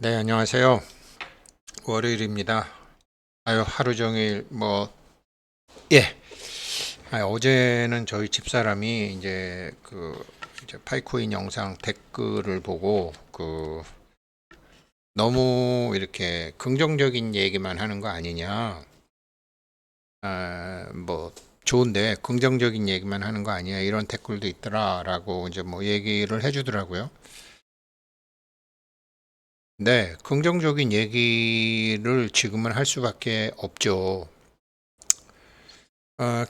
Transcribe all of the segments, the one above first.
네, 안녕하세요. 월요일입니다. 아유, 하루 종일 예. 어제는 저희 집사람이 이제 파이코인 영상 댓글을 보고 너무 이렇게 긍정적인 얘기만 하는 거 아니냐. 좋은데 긍정적인 얘기만 하는 거 아니야. 이런 댓글도 있더라라고 이제 뭐 얘기를 해주더라고요. 네, 긍정적인 얘기를 지금은 할 수밖에 없죠.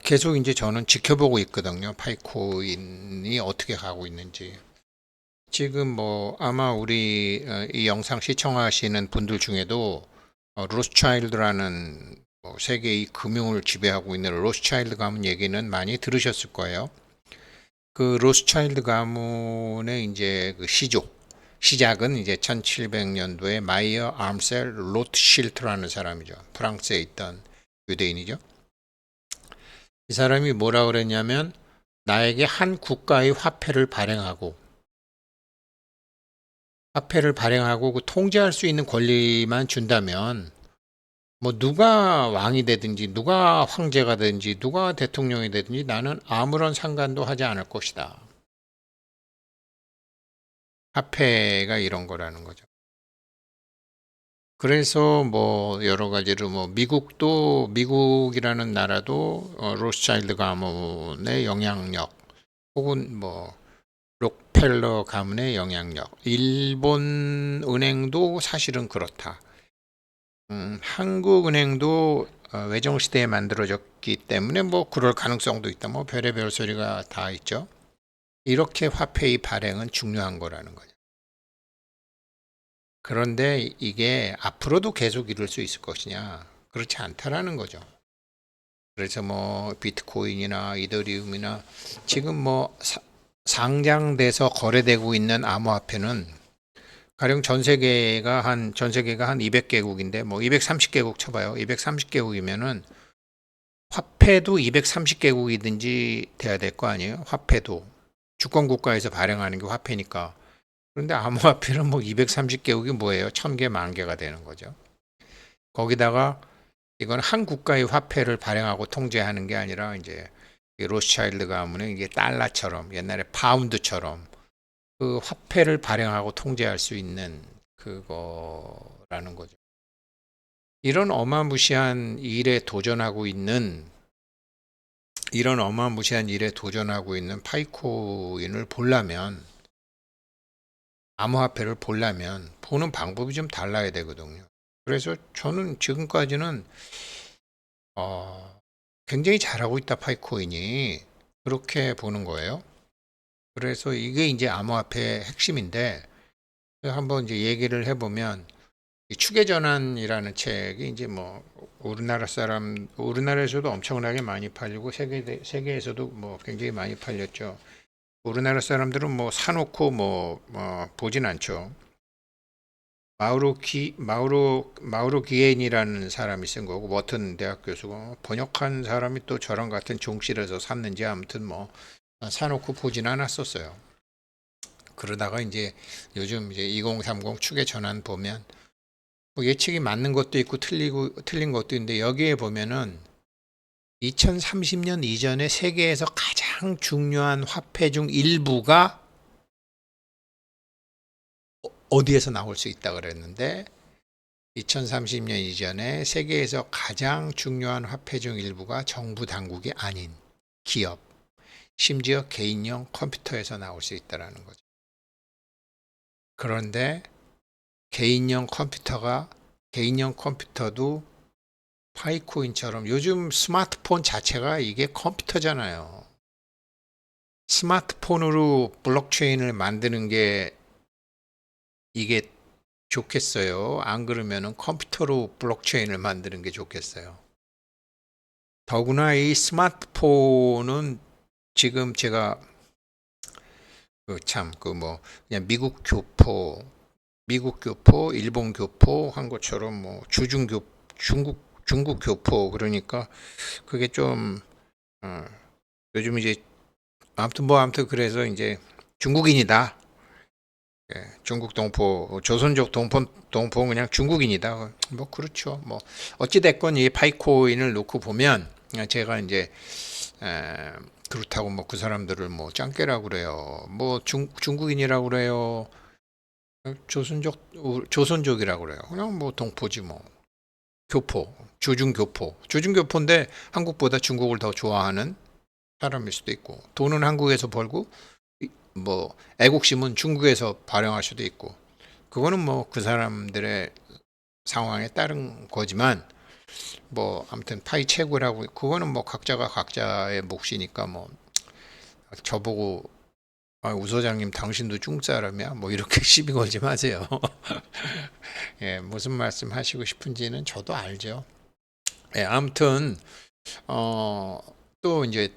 계속 이제 저는 지켜보고 있거든요. 파이코인이 어떻게 가고 있는지. 지금 뭐 아마 이 영상 시청하시는 분들 중에도 로스차일드라는 세계의 금융을 지배하고 있는 로스차일드 가문 얘기는 많이 들으셨을 거예요. 그 로스차일드 가문의 이제 시작은 이제 1700년도에 마이어 암셀 로트실트라는 사람이죠. 프랑스에 있던 유대인이죠. 이 사람이 뭐라 그랬냐면 나에게 한 국가의 화폐를 발행하고 그 통제할 수 있는 권리만 준다면 뭐 누가 왕이 되든지 누가 황제가 되든지 누가 대통령이 되든지 나는 아무런 상관도 하지 않을 것이다. 화폐가 이런 거라는 거죠. 그래서 뭐 여러 가지로 뭐 미국이라는 나라도 로스차일드 가문의 영향력 혹은 뭐 록펠러 가문의 영향력. 일본 은행도 사실은 그렇다. 한국은행도 외정 시대에 만들어졌기 때문에 뭐 그럴 가능성도 있다. 뭐 별의별 소리가 다 있죠. 이렇게 화폐의 발행은 중요한 거라는 거죠. 그런데 이게 앞으로도 계속 이럴 수 있을 것이냐? 그렇지 않다라는 거죠. 그래서 뭐 비트코인이나 이더리움이나 지금 뭐 상장돼서 거래되고 있는 암호화폐는 가령 전 세계가 한 200개국인데 뭐 230개국 쳐봐요. 230개국이면은 화폐도 230개국이든지 돼야 될 거 아니에요? 화폐도 주권 국가에서 발행하는 게 화폐니까. 그런데 암호화폐는 뭐 230개국이 뭐예요? 1000개, 만 개가 되는 거죠. 거기다가 이건 한 국가의 화폐를 발행하고 통제하는 게 아니라 이제 로스차일드 가문은 이게 달러처럼 옛날에 파운드처럼 그 화폐를 발행하고 통제할 수 있는 그거라는 거죠. 이런 어마무시한 일에 도전하고 있는 파이코인을 보려면 암호화폐를 보려면 보는 방법이 좀 달라야 되거든요. 그래서 저는 지금까지는 어, 굉장히 잘하고 있다 파이코인이 그렇게 보는 거예요. 그래서 이게 이제 암호화폐의 핵심인데 한번 이제 얘기를 해보면 이 추계전환이라는 책이 이제 뭐 우리나라에서도 엄청나게 많이 팔리고 세계에서도 뭐 굉장히 많이 팔렸죠. 우리나라 사람들은 뭐 사놓고 보진 않죠. 마우로 기엔이라는 사람이 쓴 거고 워튼 대학 교수고 번역한 사람이 또 저랑 같은 종실에서 샀는지 아무튼 뭐 사놓고 보진 않았었어요. 그러다가 이제 요즘 이제 2030 축의 전환 보면 뭐 예측이 맞는 것도 있고 틀린 것도 있는데 여기에 보면은 2030년 이전에 세계에서 가장 중요한 화폐 중 일부가 어디에서 나올 수 있다 그랬는데 2030년 이전에 세계에서 가장 중요한 화폐 중 일부가 정부 당국이 아닌 기업, 심지어 개인용 컴퓨터에서 나올 수 있다는 거죠. 그런데 개인용 컴퓨터도 파이코인처럼 요즘 스마트폰 자체가 이게 컴퓨터잖아요. 스마트폰으로 블록체인을 만드는 게 이게 좋겠어요? 안 그러면은 컴퓨터로 블록체인을 만드는 게 좋겠어요? 더구나 이 스마트폰은 지금 제가 그냥 미국 교포, 일본 교포 한 것처럼 뭐 중국 교포 그러니까 그게 좀 어, 요즘 이제 아무튼 그래서 이제 중국인이다 중국 동포, 조선족 동포는 그냥 중국인이다. 뭐 그렇죠. 뭐 어찌 됐건 이 파이코인을 놓고 보면 제가 이제 에, 그렇다고 뭐 그 사람들을 뭐 짱깨라고 그래요. 뭐 중국인이라고 그래요. 조선족이라고 그래요. 그냥 뭐 동포지 뭐. 교포, 주중교포인데 한국보다 중국을 더 좋아하는 사람일 수도 있고, 돈은 한국에서 벌고 뭐 애국심은 중국에서 발행할 수도 있고, 그거는 뭐 그 사람들의 상황에 따른 거지만, 뭐 아무튼 파이 채굴하고 그거는 뭐 각자가 각자의 몫이니까 뭐 저보고 우 소장님 당신도 중국 사람이야 뭐 이렇게 시비 걸지 마세요. 예, 무슨 말씀 하시고 싶은지는 저도 알죠. 예, 아무튼 어, 또 이제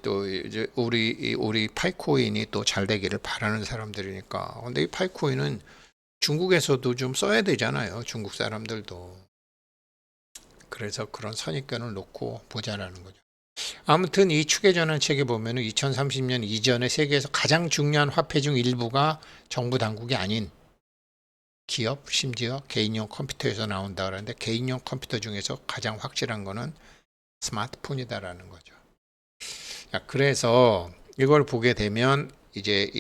우리 파이코인이 또 잘 되기를 바라는 사람들이니까. 근데 이 파이코인은 중국에서도 좀 써야 되잖아요. 중국 사람들도. 그래서 그런 선입견을 놓고 보자라는 거죠. 아무튼 이 추계전환책에 보면은 2030년 이전에 세계에서 가장 중요한 화폐 중 일부가 정부 당국이 아닌 기업, 심지어 개인용 컴퓨터에서 나온다 그러는데 개인용 컴퓨터 중에서 가장 확실한 거는 스마트폰이다라는 거죠. 그래서 이걸 보게 되면 이제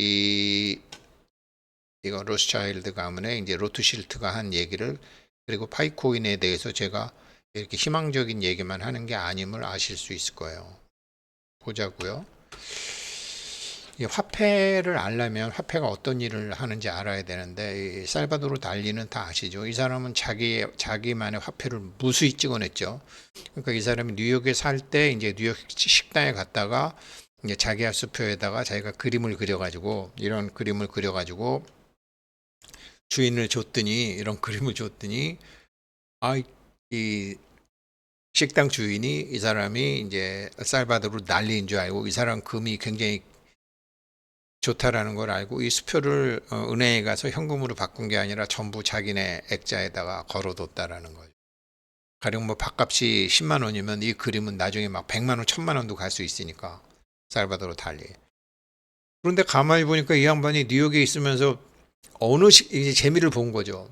이거 로스차일드 가문의 이제 로트실트가 한 얘기를 그리고 파이코인에 대해서 제가 이렇게 희망적인 얘기만 하는 게 아님을 아실 수 있을 거예요. 보자고요. 이 화폐를 알려면 화폐가 어떤 일을 하는지 알아야 되는데 이 살바도르 달리는 다 아시죠? 이 사람은 자기만의 화폐를 무수히 찍어냈죠. 그러니까 이 사람이 뉴욕에 살 때 이제 뉴욕 식당에 갔다가 이제 자기 수표에다가 자기가 그림을 그려가지고 이런 그림을 그려가지고 주인을 줬더니 이런 그림을 줬더니 이 식당 주인이 이 사람이 이제 살바도르 난리인 줄 알고 이 사람 금이 굉장히 좋다라는 걸 알고 이 수표를 은행에 가서 현금으로 바꾼 게 아니라 전부 자기네 액자에다가 걸어뒀다라는 거죠. 가령 뭐 밥값이 10만 원이면 이 그림은 나중에 막 100만 원, 1000만 원도 갈 수 있으니까 살바도르 달리. 그런데 가만히 보니까 이 양반이 뉴욕에 있으면서 이제 재미를 본 거죠.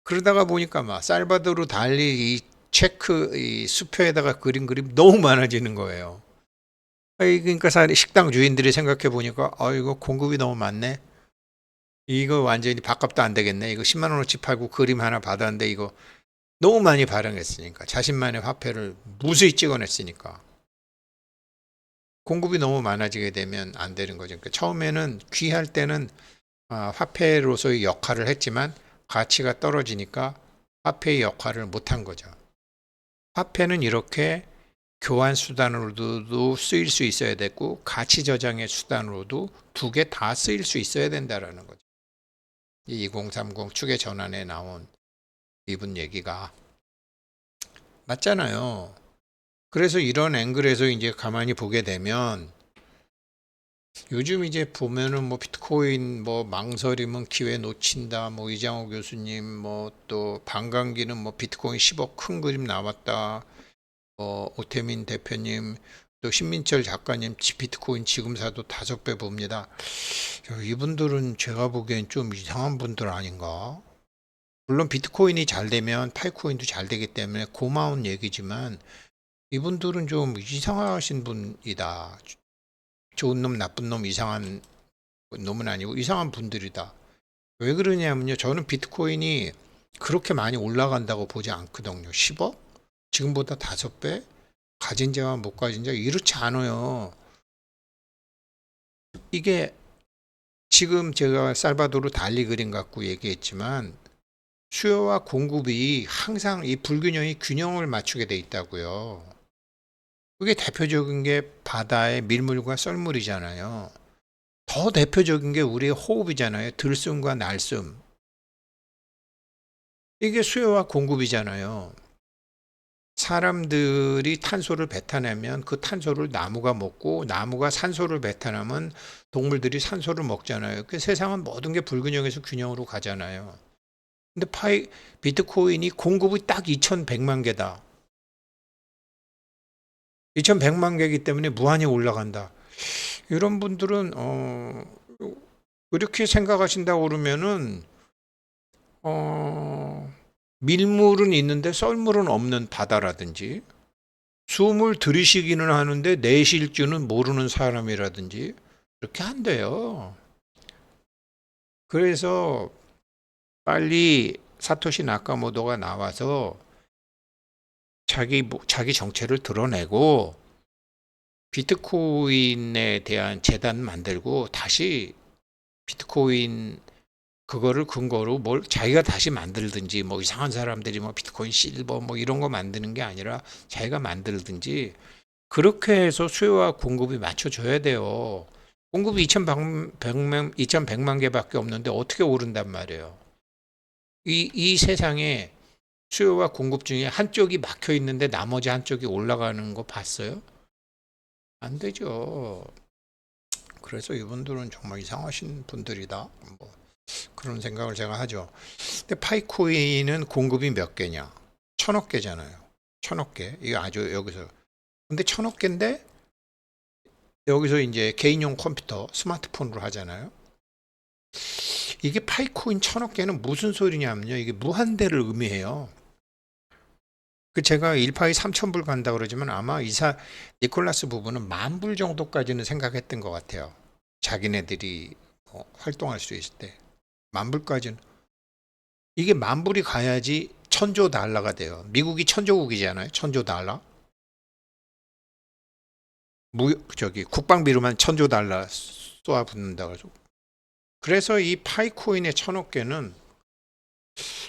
그러다가 보니까 막 살바도르 달리 이 체크 이 수표에다가 그린 그림 너무 많아지는 거예요. 그러니까 식당 주인들이 생각해 보니까 이거 공급이 너무 많네. 이거 완전히 밥값도 안 되겠네. 이거 10만 원어치 팔고 그림 하나 받았는데 이거 너무 많이 발행했으니까 자신만의 화폐를 무수히 찍어냈으니까 공급이 너무 많아지게 되면 안 되는 거죠. 그러니까 처음에는 귀할 때는 화폐로서의 역할을 했지만 가치가 떨어지니까 화폐의 역할을 못한 거죠. 화폐는 이렇게 교환 수단으로도 쓰일 수 있어야 되고 가치 저장의 수단으로도 두 개 다 쓰일 수 있어야 된다라는 거죠. 이 2030 축의 전환에 나온 이분 얘기가 맞잖아요. 그래서 이런 앵글에서 이제 가만히 보게 되면 요즘 이제 보면은 뭐 비트코인 뭐 망설이면 기회 놓친다 뭐 이장호 교수님 뭐 또 반감기는 뭐 비트코인 10억 큰 그림 나왔다 오태민 대표님 또 신민철 작가님 비트코인 지금 사도 5배 봅니다. 이분들은 제가 보기엔 좀 이상한 분들 아닌가? 물론 비트코인이 잘 되면 파이코인도 잘 되기 때문에 고마운 얘기지만 이분들은 좀 이상하신 분이다. 좋은 놈, 나쁜 놈, 이상한 놈은 아니고 이상한 분들이다. 왜 그러냐면요. 저는 비트코인이 그렇게 많이 올라간다고 보지 않거든요. 10억? 지금보다 5배? 가진 자와 못 가진 자 이렇지 않아요. 이게 지금 제가 살바도르 달리 그림 갖고 얘기했지만 수요와 공급이 항상 이 불균형이 균형을 맞추게 돼 있다고요. 그게 대표적인 게 바다의 밀물과 썰물이잖아요. 더 대표적인 게 우리의 호흡이잖아요. 들숨과 날숨. 이게 수요와 공급이잖아요. 사람들이 탄소를 뱉어내면 그 탄소를 나무가 먹고 나무가 산소를 뱉어내면 동물들이 산소를 먹잖아요. 그 세상은 모든 게 불균형에서 균형으로 가잖아요. 근데 비트코인이 공급이 딱 2100만 개다. 2100만 개이기 때문에 무한히 올라간다. 이런 분들은 그렇게 생각하신다고 그러면은 밀물은 있는데 썰물은 없는 바다라든지, 숨을 들이쉬기는 하는데 내쉴 줄은 모르는 사람이라든지, 그렇게 안 돼요. 그래서 빨리 사토시 나카모토가 나와서 자기 정체를 드러내고 비트코인에 대한 재단 만들고 다시 비트코인 그거를 근거로 뭘 자기가 다시 만들든지, 뭐 이상한 사람들이 뭐 비트코인 실버 뭐 이런 거 만드는 게 아니라 자기가 만들든지, 그렇게 해서 수요와 공급이 맞춰져야 돼요. 공급이 2100만 개밖에 없는데 어떻게 오른단 말이에요. 이 세상에 수요와 공급 중에 한쪽이 막혀 있는데 나머지 한쪽이 올라가는 거 봤어요? 안 되죠. 그래서 이분들은 정말 이상하신 분들이다. 뭐 그런 생각을 제가 하죠. 근데 파이코인은 공급이 몇 개냐? 1000억 개잖아요. 1000억 개. 이거 아주 여기서. 근데 1000억 개인데 여기서 이제 개인용 컴퓨터, 스마트폰으로 하잖아요. 이게 파이코인 1000억 개는 무슨 소리냐면요. 이게 무한대를 의미해요. 그 제가 1파이 3000불 간다 그러지만 아마 니콜라스 부부는 10,000불 정도까지는 생각했던 것 같아요. 자기네들이 활동할 수 있을 때. 10,000불까지는. 이게 10,000불이 가야지 1,000조 달러가 돼요. 미국이 천조국이잖아요. 1,000조 달러. 국방비로만 1,000조 달러 쏘아 붙는다 그러죠. 그래서 이 파이코인의 1000억 개는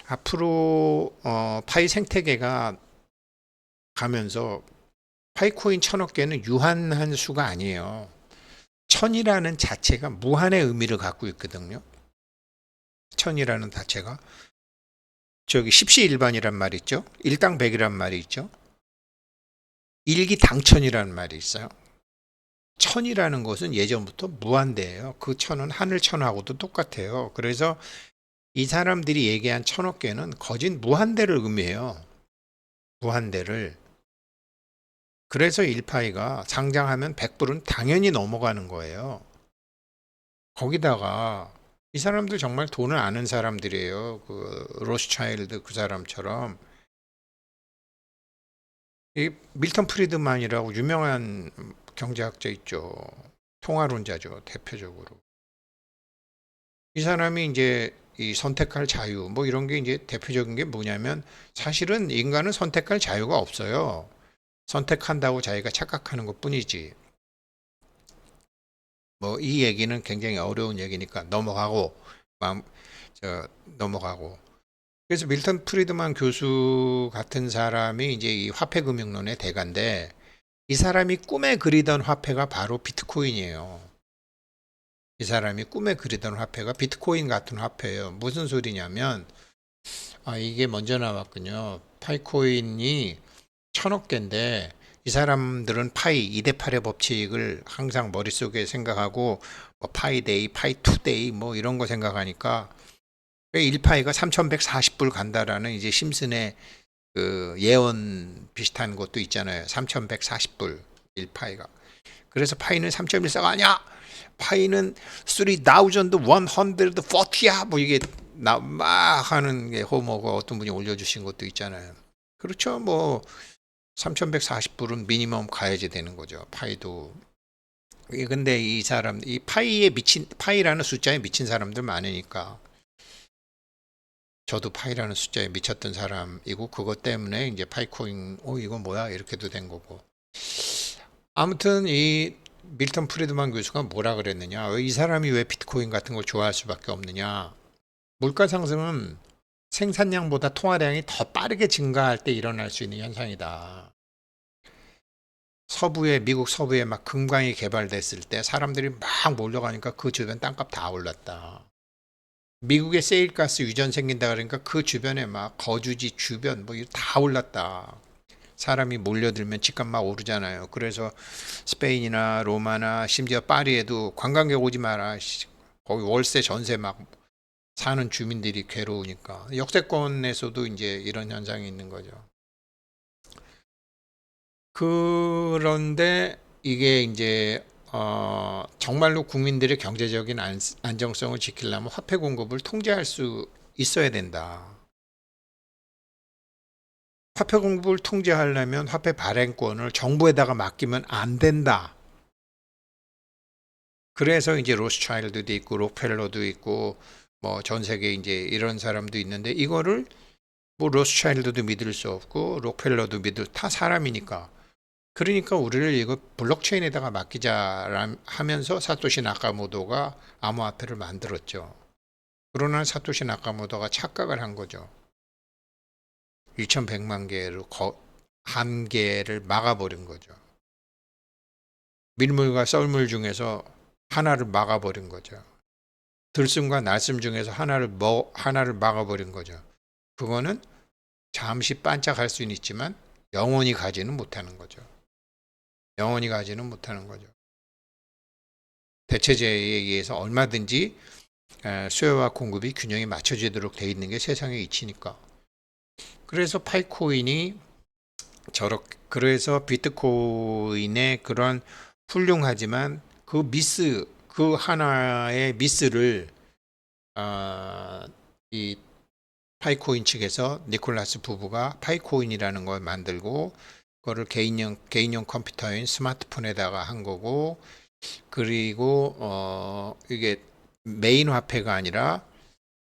앞으로 파이 생태계가 가면서 파이코인 1000억 개는 유한한 수가 아니에요. 천이라는 자체가 무한의 의미를 갖고 있거든요. 천이라는 자체가 저기 십시일반이란 말이 있죠. 일당백이란 말이 있죠. 일기당천이라는 말이 있어요. 천이라는 것은 예전부터 무한대예요. 그 천은 하늘천하고도 똑같아요. 그래서 이 사람들이 얘기한 1000억 개는 거짓 무한대를 의미해요. 무한대를. 그래서 1파이가 상장하면 100불은 당연히 넘어가는 거예요. 거기다가 이 사람들 정말 돈을 아는 사람들이에요. 그 로스차일드 그 사람처럼. 이 밀턴 프리드만이라고 유명한 경제학자 있죠. 통화론자죠. 대표적으로. 이 사람이 이제 이 선택할 자유 뭐 이런 게 이제 대표적인 게 뭐냐면, 사실은 인간은 선택할 자유가 없어요. 선택한다고 자기가 착각하는 것뿐이지. 뭐 이 얘기는 굉장히 어려운 얘기니까 넘어가고 마음 넘어가고. 그래서 밀턴 프리드만 교수 같은 사람이 이제 이 화폐금융론의 대가인데, 이 사람이 꿈에 그리던 화폐가 바로 비트코인이에요. 이 사람이 꿈에 그리던 화폐가 비트코인 같은 화폐예요. 무슨 소리냐면, 이게 먼저 나왔군요. 파이코인이 1000억 개인데 이 사람들은 파이 2대8의 법칙을 항상 머릿속에 생각하고, 뭐 파이데이, 파이2데이 뭐 이런 거 생각하니까 1파이가 3140불 간다라는 이제 심슨의 그 예언 비슷한 것도 있잖아요. 3140불 1파이가. 그래서 파이는 3.14가 아니야. 파이는 3140야. 뭐 이게 막 하는 게 호모가 어떤 분이 올려주신 것도 있잖아요. 그렇죠. 뭐 3140불은 미니멈 가야지 되는 거죠. 파이도. 근데 이 사람, 이 파이라는 숫자에 미친 사람들 많으니까. 저도 파이라는 숫자에 미쳤던 사람이고, 그것 때문에 이제 파이코인, 이거 뭐야? 이렇게도 된 거고. 아무튼 이 밀턴 프리드만 교수가 뭐라 그랬느냐? 이 사람이 왜 비트코인 같은 걸 좋아할 수밖에 없느냐? 물가 상승은 생산량보다 통화량이 더 빠르게 증가할 때 일어날 수 있는 현상이다. 미국 서부에 막 금광이 개발됐을 때 사람들이 막 몰려가니까 그 주변 땅값 다 올랐다. 미국에 세일가스 유전 생긴다 그러니까 그 주변에 막 거주지 주변 뭐 다 올랐다. 사람이 몰려들면 집값 막 오르잖아요. 그래서 스페인이나 로마나 심지어 파리에도 관광객 오지 마라. 거기 월세 전세 막 사는 주민들이 괴로우니까. 역세권에서도 이제 이런 현상이 있는 거죠. 그런데 이게 이제 정말로 국민들의 경제적인 안정성을 지키려면 화폐 공급을 통제할 수 있어야 된다. 화폐 공급을 통제하려면 화폐 발행권을 정부에다가 맡기면 안 된다. 그래서 이제 로스차일드도 있고 록펠러도 있고 뭐 전 세계 이제 이런 사람도 있는데 이거를 뭐 로스차일드도 믿을 수 없고 록펠러도 믿을 다 사람이니까. 그러니까 우리를 이거 블록체인에다가 맡기자 하면서 사토시 나카모토가 암호화폐를 만들었죠. 그러나 사토시 나카모토가 착각을 한 거죠. 2100만 개로 한 개를 막아버린 거죠. 밀물과 썰물 중에서 하나를 막아버린 거죠. 들숨과 날숨 중에서 하나를 막아버린 거죠. 그거는 잠시 반짝할 수는 있지만 영원히 가지는 못하는 거죠. 영원히 가지는 못하는 거죠. 대체제에 의해서 얼마든지 수요와 공급이 균형이 맞춰지도록 돼 있는 게 세상의 이치니까. 그래서 파이코인이 그래서 비트코인의 그런 훌륭하지만 그 하나의 미스를 이 파이코인 측에서 니콜라스 부부가 파이코인이라는 걸 만들고 그거를 개인용 컴퓨터인 스마트폰에다가 한 거고, 그리고 이게 메인 화폐가 아니라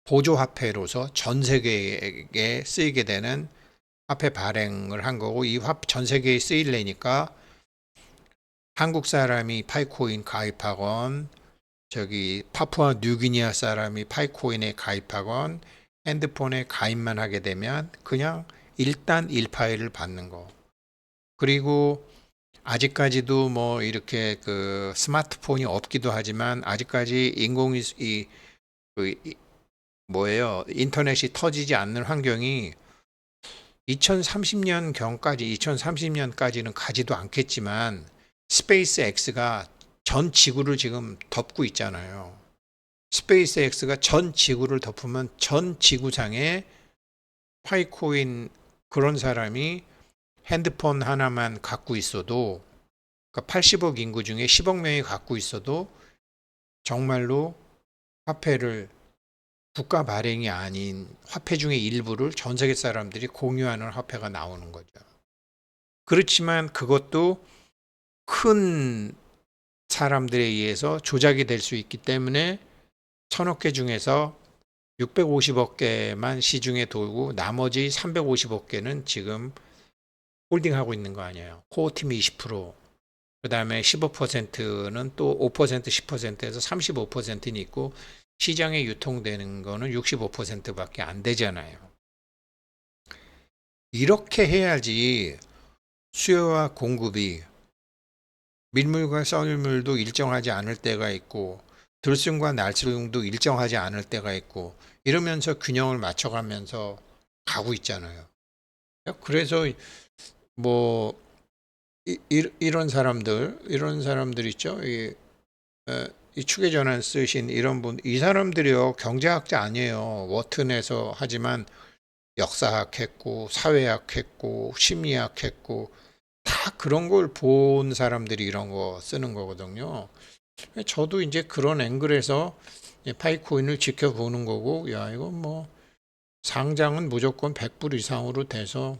보조 화폐로서 전 세계에 쓰이게 되는 화폐 발행을 한 거고, 이 전 세계에 쓰이려니까 한국 사람이 파이코인 가입하건 저기 파푸아 뉴기니아 사람이 파이코인에 가입하건 핸드폰에 가입만 하게 되면 그냥 일단 1파일을 받는 거. 그리고 아직까지도 뭐 이렇게 그 스마트폰이 없기도 하지만 아직까지 인터넷이 터지지 않는 환경이 2030년까지는 가지도 않겠지만 스페이스 X가 전 지구를 지금 덮고 있잖아요. 스페이스 X가 전 지구를 덮으면 전 지구상에 파이코인 그런 사람이 핸드폰 하나만 갖고 있어도, 그러니까 80억 인구 중에 10억 명이 갖고 있어도 정말로 화폐를 국가 발행이 아닌 화폐 중의 일부를 전 세계 사람들이 공유하는 화폐가 나오는 거죠. 그렇지만 그것도 큰 사람들에 의해서 조작이 될 수 있기 때문에 1000억 개 중에서 650억 개만 시중에 돌고 나머지 350억 개는 지금 홀딩하고 있는 거 아니에요. 코어팀이 20%, 그 다음에 15%는 또 5%, 10%에서 35%는 있고 시장에 유통되는 거는 65%밖에 안 되잖아요. 이렇게 해야지 수요와 공급이, 밀물과 썰물도 일정하지 않을 때가 있고 들숨과 날숨도 일정하지 않을 때가 있고 이러면서 균형을 맞춰가면서 가고 있잖아요. 그래서 뭐 이런 사람들 있죠. 이 축의 전환 쓰신 이런 분, 이 사람들이요 경제학자 아니에요. 워튼에서 하지만 역사학 했고 사회학 했고 심리학 했고 다 그런 걸 본 사람들이 이런 거 쓰는 거거든요. 저도 이제 그런 앵글에서 파이코인을 지켜보는 거고, 야 이거 뭐 상장은 무조건 100불 이상으로 돼서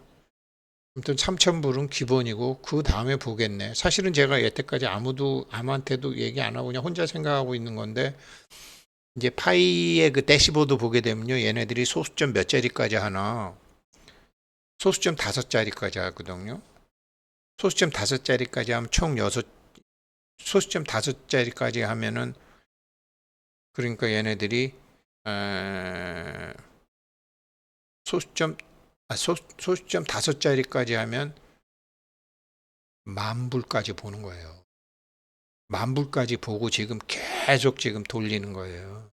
아무튼 3,000불은 기본이고 그 다음에 보겠네. 사실은 제가 여태까지 아무한테도 얘기 안 하고 그냥 혼자 생각하고 있는 건데, 이제 파이의 그 대시보드 보게 되면요, 얘네들이 소수점 몇 자리까지 하나, 소수점 5자리까지 하거든요. 소수점 5자리까지 하면 총 6, 소수점 5자리까지 하면은, 그러니까 얘네들이 소수점 소수점 5자리까지 하면 10,000불까지 보는 거예요. 10,000불까지 보고 지금 계속 지금 돌리는 거예요.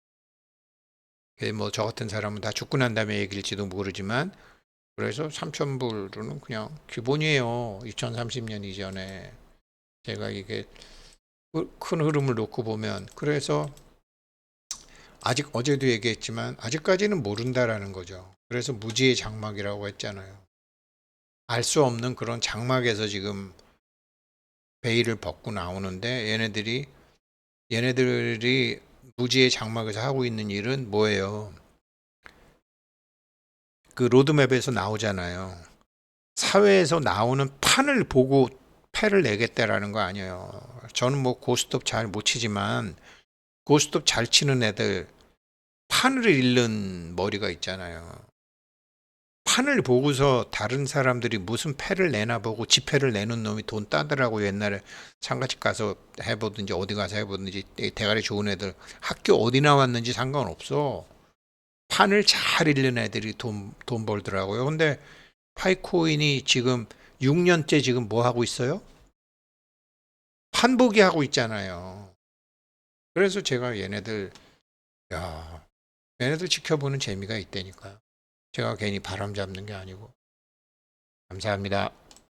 뭐 저 같은 사람은 다 죽고 난 다음에 얘기일지도 모르지만, 그래서 3,000불은 그냥 기본이에요. 2030년 이전에. 제가 이게 큰 흐름을 놓고 보면, 그래서 아직 어제도 얘기했지만 아직까지는 모른다라는 거죠. 그래서 무지의 장막이라고 했잖아요. 알 수 없는 그런 장막에서 지금 베일을 벗고 나오는데 얘네들이 무지의 장막에서 하고 있는 일은 뭐예요? 그 로드맵에서 나오잖아요. 사회에서 나오는 판을 보고 패를 내겠다라는 거 아니에요. 저는 뭐 고스톱 잘 못 치지만 고스톱 잘 치는 애들 판을 잃는 머리가 있잖아요. 판을 보고서 다른 사람들이 무슨 패를 내나 보고 지패를 내는 놈이 돈 따더라고. 옛날에 상가집 가서 해보든지 어디 가서 해보든지 대가리 좋은 애들 학교 어디 나왔는지 상관없어. 판을 잘 읽는 애들이 돈 벌더라고요. 근데 파이코인이 지금 6년째 지금 뭐 하고 있어요? 판보기 하고 있잖아요. 그래서 제가 야, 얘네들 지켜보는 재미가 있다니까요. 제가 괜히 바람 잡는 게 아니고. 감사합니다.